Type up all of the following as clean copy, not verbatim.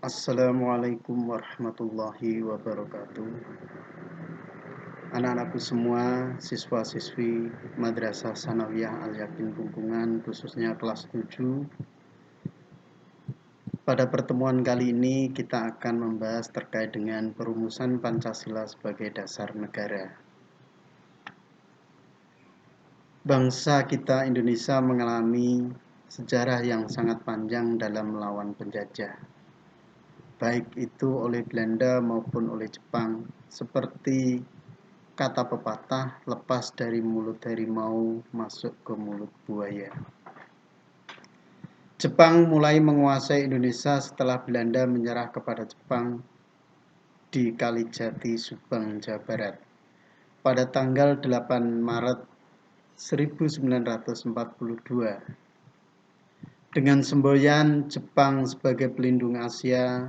Assalamualaikum warahmatullahi wabarakatuh. Anak-anakku semua, siswa-siswi Madrasah Sanawiyah Al-Yakin Bungkungan, khususnya kelas 7. Pada pertemuan kali ini kita akan membahas terkait dengan perumusan Pancasila sebagai dasar negara. Bangsa kita Indonesia mengalami sejarah yang sangat panjang dalam melawan penjajah, baik itu oleh Belanda maupun oleh Jepang, seperti kata pepatah, lepas dari mulut harimau masuk ke mulut buaya. Jepang mulai menguasai Indonesia setelah Belanda menyerah kepada Jepang di Kalijati, Subang, Jawa Barat pada tanggal 8 Maret 1942. Dengan semboyan Jepang sebagai pelindung Asia,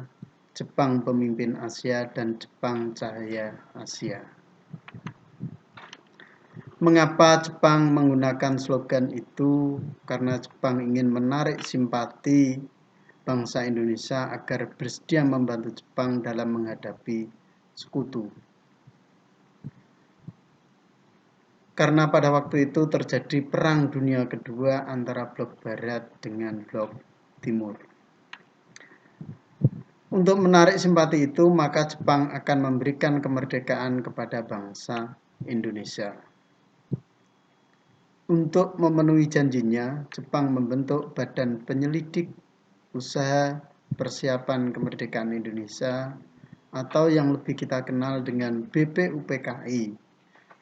Jepang pemimpin Asia, dan Jepang cahaya Asia. Mengapa Jepang menggunakan slogan itu? Karena Jepang ingin menarik simpati bangsa Indonesia agar bersedia membantu Jepang dalam menghadapi sekutu. Karena pada waktu itu terjadi Perang Dunia Kedua antara blok Barat dengan blok Timur. Untuk menarik simpati itu, maka Jepang akan memberikan kemerdekaan kepada bangsa Indonesia. Untuk memenuhi janjinya, Jepang membentuk Badan Penyelidik Usaha Persiapan Kemerdekaan Indonesia atau yang lebih kita kenal dengan BPUPKI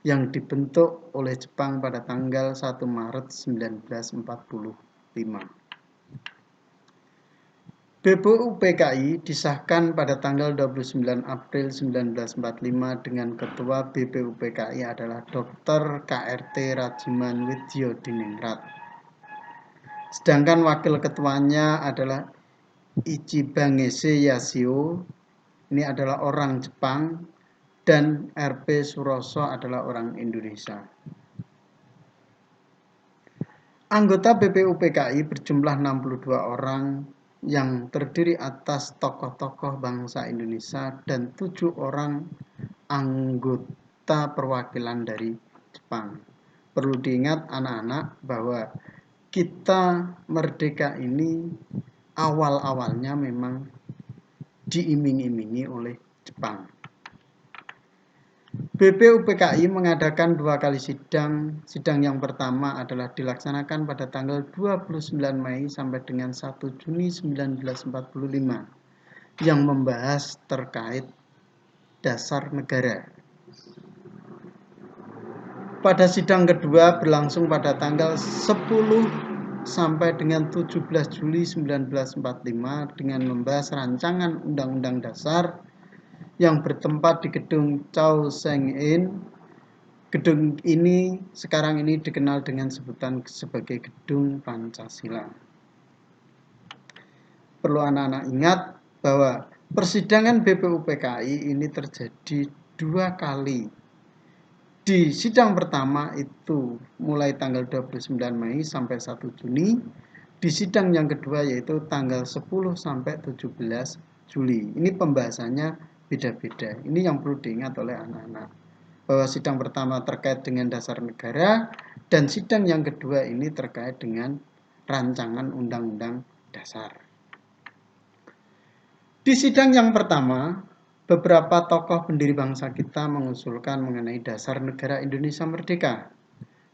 yang dibentuk oleh Jepang pada tanggal 1 Maret 1945. BPUPKI disahkan pada tanggal 29 April 1945 dengan ketua BPUPKI adalah Dr. KRT Rajiman Widyodiningrat. Sedangkan wakil ketuanya adalah Ichibangese Yashio, ini adalah orang Jepang, dan RP Suroso adalah orang Indonesia. Anggota BPUPKI berjumlah 62 orang yang terdiri atas tokoh-tokoh bangsa Indonesia dan 7 orang anggota perwakilan dari Jepang. Perlu diingat anak-anak bahwa kita merdeka ini awal-awalnya memang diiming-imingi oleh Jepang. BPUPKI mengadakan 2 kali sidang. Sidang yang pertama adalah dilaksanakan pada tanggal 29 Mei sampai dengan 1 Juni 1945 yang membahas terkait dasar negara. Pada sidang kedua berlangsung pada tanggal 10 sampai dengan 17 Juli 1945 dengan membahas rancangan Undang-Undang Dasar yang bertempat di gedung Chow Seng In. Gedung ini sekarang ini dikenal dengan sebutan sebagai Gedung Pancasila. Perlu anak-anak ingat bahwa persidangan BPUPKI ini terjadi 2 kali. Di sidang pertama itu mulai tanggal 29 Mei sampai 1 Juni. Di sidang yang kedua yaitu tanggal 10 sampai 17 Juli. Ini pembahasannya beda-beda. Ini yang perlu diingat oleh anak-anak. Bahwa sidang pertama terkait dengan dasar negara dan sidang yang kedua ini terkait dengan rancangan undang-undang dasar. Di sidang yang pertama, beberapa tokoh pendiri bangsa kita mengusulkan mengenai dasar negara Indonesia merdeka.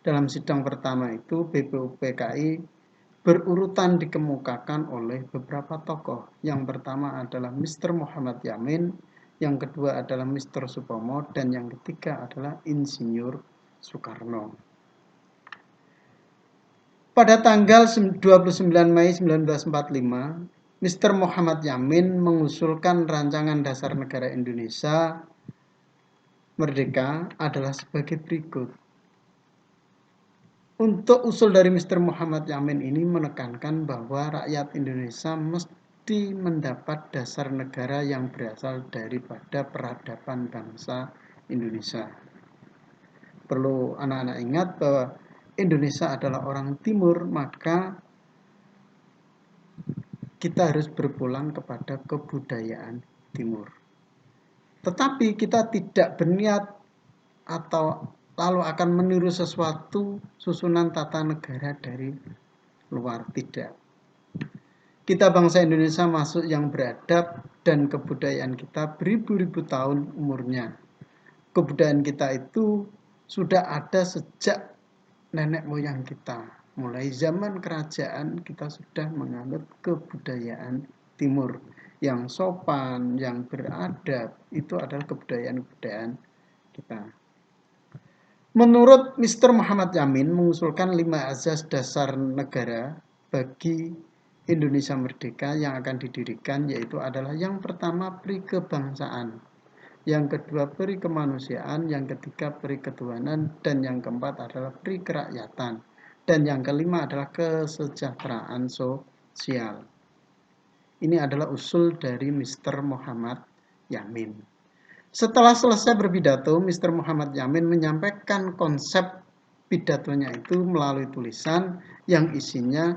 Dalam sidang pertama itu BPUPKI berurutan dikemukakan oleh beberapa tokoh. Yang pertama adalah Mr. Muhammad Yamin, yang kedua adalah Mr. Supomo, dan yang ketiga adalah Insinyur Soekarno. Pada tanggal 29 Mei 1945, Mr. Muhammad Yamin mengusulkan rancangan dasar negara Indonesia merdeka adalah sebagai berikut. Untuk usul dari Mr. Muhammad Yamin ini menekankan bahwa rakyat Indonesia mesti mendapat dasar negara yang berasal daripada peradaban bangsa Indonesia. Perlu anak-anak ingat bahwa Indonesia adalah orang timur, maka kita harus berpulang kepada kebudayaan Timur. Tetapi kita tidak berniat atau lalu akan meniru sesuatu susunan tata negara dari luar, tidak. Kita bangsa Indonesia masuk yang beradab dan kebudayaan kita beribu-ribu tahun umurnya. Kebudayaan kita itu sudah ada sejak nenek moyang kita. Mulai zaman kerajaan kita sudah menganut kebudayaan Timur yang sopan, yang beradab. Itu adalah kebudayaan-kebudayaan kita. Menurut Mr. Muhammad Yamin mengusulkan 5 azas dasar negara bagi Indonesia merdeka yang akan didirikan, yaitu adalah yang pertama peri kebangsaan, yang kedua peri kemanusiaan, yang ketiga peri ketuhanan, dan yang keempat adalah peri kerakyatan, dan yang kelima adalah kesejahteraan sosial. Ini adalah usul dari Mr. Muhammad Yamin. Setelah selesai berpidato, Mr. Muhammad Yamin menyampaikan konsep pidatonya itu melalui tulisan yang isinya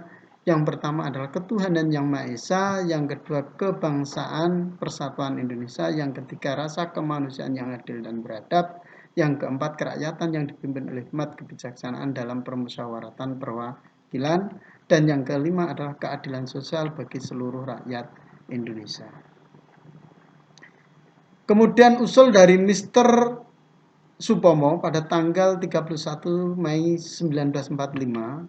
yang pertama adalah ketuhanan yang Maha Esa, yang kedua kebangsaan persatuan Indonesia, yang ketiga rasa kemanusiaan yang adil dan beradab, yang keempat kerakyatan yang dipimpin oleh hikmat kebijaksanaan dalam permusyawaratan perwakilan, dan yang kelima adalah keadilan sosial bagi seluruh rakyat Indonesia. Kemudian usul dari Mr. Supomo pada tanggal 31 Mei 1945,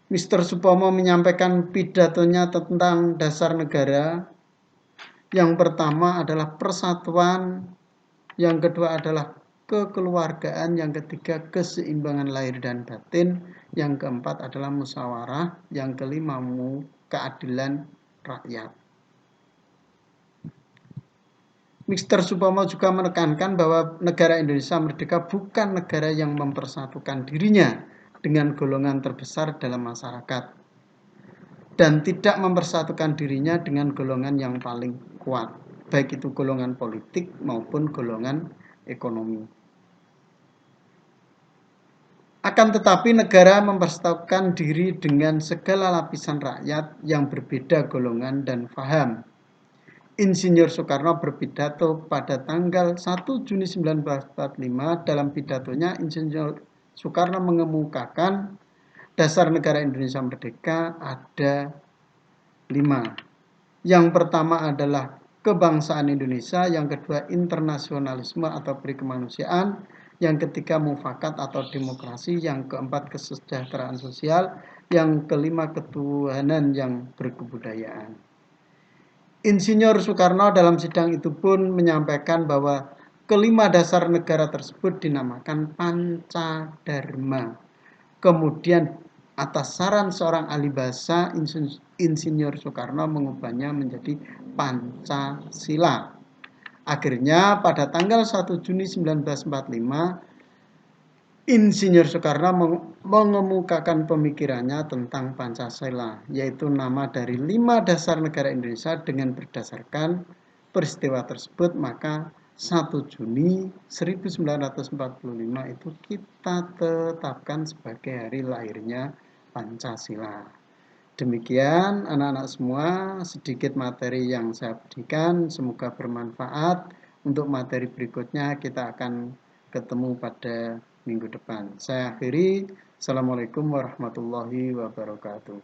Mr. Supomo menyampaikan pidatonya tentang dasar negara. Yang pertama adalah persatuan, yang kedua adalah kekeluargaan, yang ketiga keseimbangan lahir dan batin, yang keempat adalah musyawarah, yang kelima keadilan rakyat. Mr. Supomo juga menekankan bahwa negara Indonesia merdeka bukan negara yang mempersatukan dirinya dengan golongan terbesar dalam masyarakat dan tidak mempersatukan dirinya dengan golongan yang paling kuat, baik itu golongan politik maupun golongan ekonomi. Akan tetapi negara mempersatukan diri dengan segala lapisan rakyat yang berbeda golongan dan faham. Insinyur Soekarno berpidato pada tanggal 1 Juni 1945. Dalam pidatonya, Insinyur Soekarno mengemukakan dasar negara Indonesia merdeka ada 5. Yang pertama adalah kebangsaan Indonesia, yang kedua internasionalisme atau peri kemanusiaan, yang ketiga mufakat atau demokrasi, yang keempat kesejahteraan sosial, yang kelima ketuhanan yang berkebudayaan. Insinyur Soekarno dalam sidang itu pun menyampaikan bahwa kelima dasar negara tersebut dinamakan Pancadharma. Kemudian atas saran seorang ahli bahasa, Insinyur Soekarno mengubahnya menjadi Pancasila. Akhirnya pada tanggal 1 Juni 1945, Insinyur Soekarno mengemukakan pemikirannya tentang Pancasila, yaitu nama dari 5 dasar negara Indonesia. Dengan berdasarkan peristiwa tersebut, maka 1 Juni 1945 itu kita tetapkan sebagai hari lahirnya Pancasila. Demikian anak-anak semua, sedikit materi yang saya berikan, semoga bermanfaat. Untuk materi berikutnya kita akan ketemu pada minggu depan. Saya akhiri. Assalamualaikum warahmatullahi wabarakatuh.